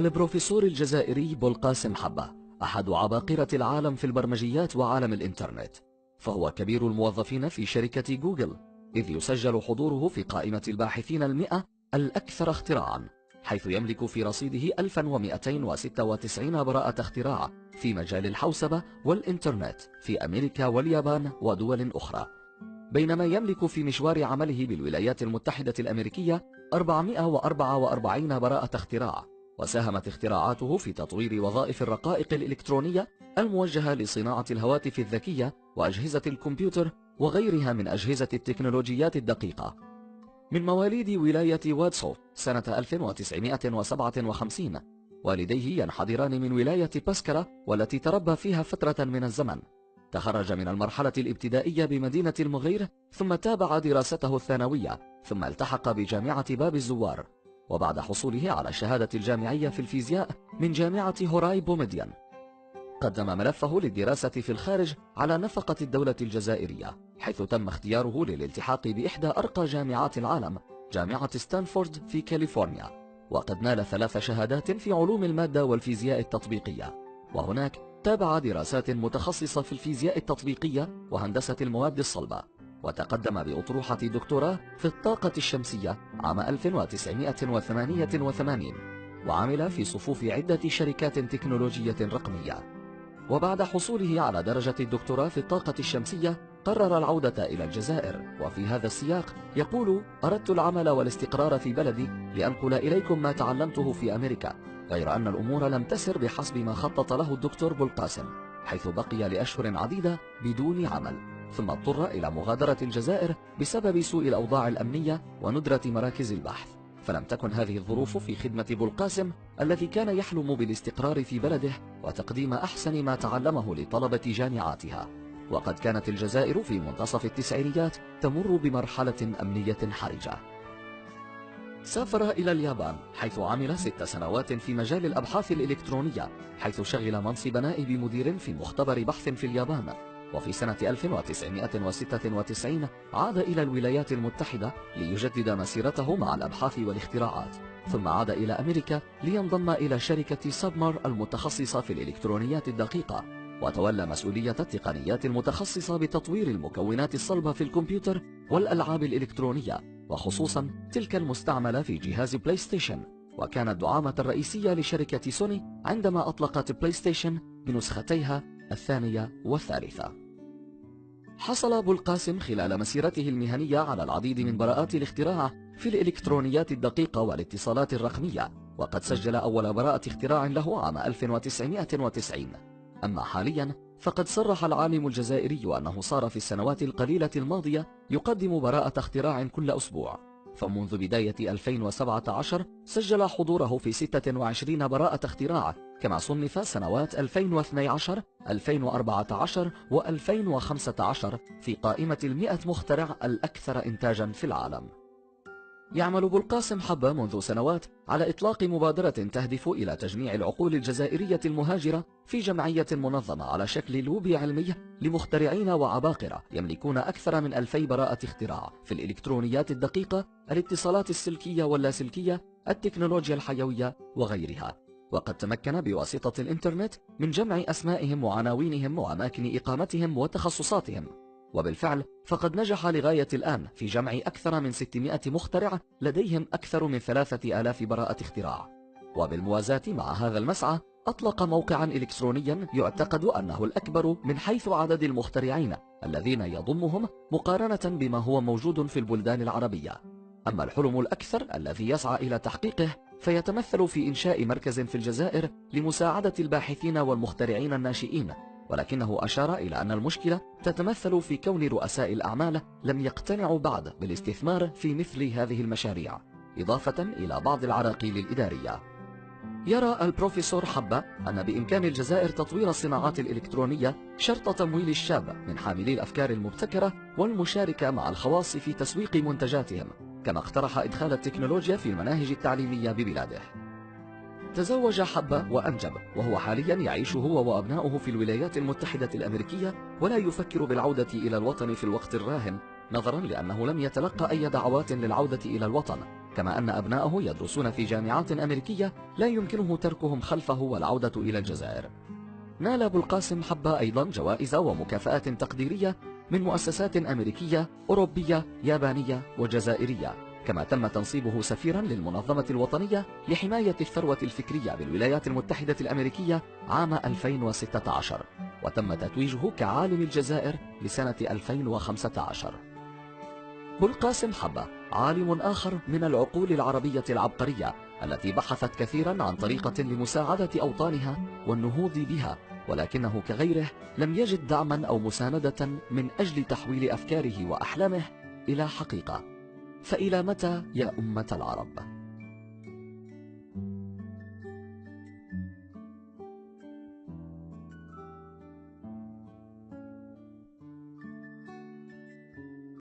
البروفيسور الجزائري بولقاسم حبة أحد عباقرة العالم في البرمجيات وعالم الإنترنت، فهو كبير الموظفين في شركة جوجل، إذ يسجل حضوره في قائمة الباحثين 100 الأكثر اختراعا، حيث يملك في رصيده 1296 براءة اختراع في مجال الحوسبة والإنترنت في أمريكا واليابان ودول أخرى، بينما يملك في مشوار عمله بالولايات المتحدة الأمريكية 444 براءة اختراع. وساهمت اختراعاته في تطوير وظائف الرقائق الإلكترونية الموجهة لصناعة الهواتف الذكية وأجهزة الكمبيوتر وغيرها من أجهزة التكنولوجيات الدقيقة. من مواليد ولاية وادسو سنة 1957، والديه ينحدران من ولاية باسكرة والتي تربى فيها فترة من الزمن. تخرج من المرحلة الابتدائية بمدينة المغير، ثم تابع دراسته الثانوية، ثم التحق بجامعة باب الزوار، وبعد حصوله على الشهادة الجامعية في الفيزياء من جامعة هوراي بومدين قدم ملفه للدراسة في الخارج على نفقة الدولة الجزائرية، حيث تم اختياره للالتحاق بإحدى أرقى جامعات العالم، جامعة ستانفورد في كاليفورنيا، وقد نال 3 شهادات في علوم المادة والفيزياء التطبيقية. وهناك تابع دراسات متخصصة في الفيزياء التطبيقية وهندسة المواد الصلبة، وتقدم بأطروحة دكتوراه في الطاقة الشمسية عام 1988، وعمل في صفوف عدة شركات تكنولوجية رقمية. وبعد حصوله على درجة الدكتوراه في الطاقة الشمسية قرر العودة إلى الجزائر، وفي هذا السياق يقول: أردت العمل والاستقرار في بلدي لأنقل إليكم ما تعلمته في أمريكا، غير أن الأمور لم تسر بحسب ما خطط له الدكتور بولقاسم، حيث بقي لأشهر عديدة بدون عمل، ثم اضطر إلى مغادرة الجزائر بسبب سوء الأوضاع الأمنية وندرة مراكز البحث. فلم تكن هذه الظروف في خدمة بولقاسم الذي كان يحلم بالاستقرار في بلده وتقديم أحسن ما تعلمه لطلبة جامعاتها. وقد كانت الجزائر في منتصف التسعينيات تمر بمرحلة أمنية حرجة. سافر إلى اليابان، حيث عمل 6 سنوات في مجال الأبحاث الإلكترونية، حيث شغل منصب نائب مدير في مختبر بحث في اليابان. وفي سنة 1996 عاد إلى الولايات المتحدة ليجدد مسيرته مع الأبحاث والاختراعات، ثم عاد إلى أمريكا لينضم إلى شركة سابمار المتخصصة في الإلكترونيات الدقيقة، وتولى مسؤولية التقنيات المتخصصة بتطوير المكونات الصلبة في الكمبيوتر والألعاب الإلكترونية، وخصوصا تلك المستعملة في جهاز بلاي ستيشن، وكان الدعامة الرئيسية لشركة سوني عندما أطلقت بلاي ستيشن بنسختيها الثانية والثالثة. حصل بولقاسم خلال مسيرته المهنية على العديد من براءات الاختراع في الإلكترونيات الدقيقة والاتصالات الرقمية، وقد سجل أول براءة اختراع له عام 1990. أما حاليا فقد صرح العالم الجزائري أنه صار في السنوات القليلة الماضية يقدم براءة اختراع كل أسبوع، فمنذ بداية 2017 سجل حضوره في 26 براءة اختراع، كما صنف سنوات 2012 2014 و2015 في قائمة 100 مخترع الأكثر إنتاجا في العالم. يعمل بولقاسم حبة منذ سنوات على إطلاق مبادرة تهدف إلى تجميع العقول الجزائرية المهاجرة في جمعية منظمة على شكل لوبي علمي لمخترعين وعباقرة يملكون أكثر من 2000 براءة اختراع في الإلكترونيات الدقيقة، الاتصالات السلكية واللاسلكية، التكنولوجيا الحيوية وغيرها. وقد تمكن بواسطة الإنترنت من جمع أسمائهم وعناوينهم وأماكن إقامتهم وتخصصاتهم، وبالفعل فقد نجح لغاية الآن في جمع أكثر من 600 مخترع لديهم أكثر من 3000 براءة اختراع. وبالموازاة مع هذا المسعى أطلق موقعا إلكترونيا يعتقد أنه الأكبر من حيث عدد المخترعين الذين يضمهم مقارنة بما هو موجود في البلدان العربية. أما الحلم الأكثر الذي يسعى إلى تحقيقه فيتمثل في إنشاء مركز في الجزائر لمساعدة الباحثين والمخترعين الناشئين، ولكنه أشار إلى أن المشكلة تتمثل في كون رؤساء الأعمال لم يقتنعوا بعد بالاستثمار في مثل هذه المشاريع، إضافة إلى بعض العراقيل الإدارية. يرى البروفيسور حبة أن بإمكان الجزائر تطوير الصناعات الإلكترونية شرط تمويل الشاب من حاملي الأفكار المبتكرة والمشاركة مع الخواص في تسويق منتجاتهم، كما اقترح إدخال التكنولوجيا في المناهج التعليمية ببلاده. تزوج حبة وأنجب، وهو حاليا يعيش هو وأبناؤه في الولايات المتحدة الأمريكية، ولا يفكر بالعودة إلى الوطن في الوقت الراهن، نظرا لأنه لم يتلقى أي دعوات للعودة إلى الوطن، كما أن أبناءه يدرسون في جامعات أمريكية لا يمكنه تركهم خلفه والعودة إلى الجزائر. نال أبو القاسم حبة أيضا جوائز ومكافآت تقديرية من مؤسسات أمريكية، أوروبية، يابانية وجزائرية، كما تم تنصيبه سفيرا للمنظمة الوطنية لحماية الثروة الفكرية بالولايات المتحدة الأمريكية عام 2016، وتم تتويجه كعالم الجزائر لسنة 2015. أبو القاسم حبة عالم آخر من العقول العربية العبقرية التي بحثت كثيرا عن طريقة لمساعدة أوطانها والنهوض بها، ولكنه كغيره لم يجد دعما أو مساندة من أجل تحويل أفكاره وأحلامه إلى حقيقة. فإلى متى يا أمة العرب؟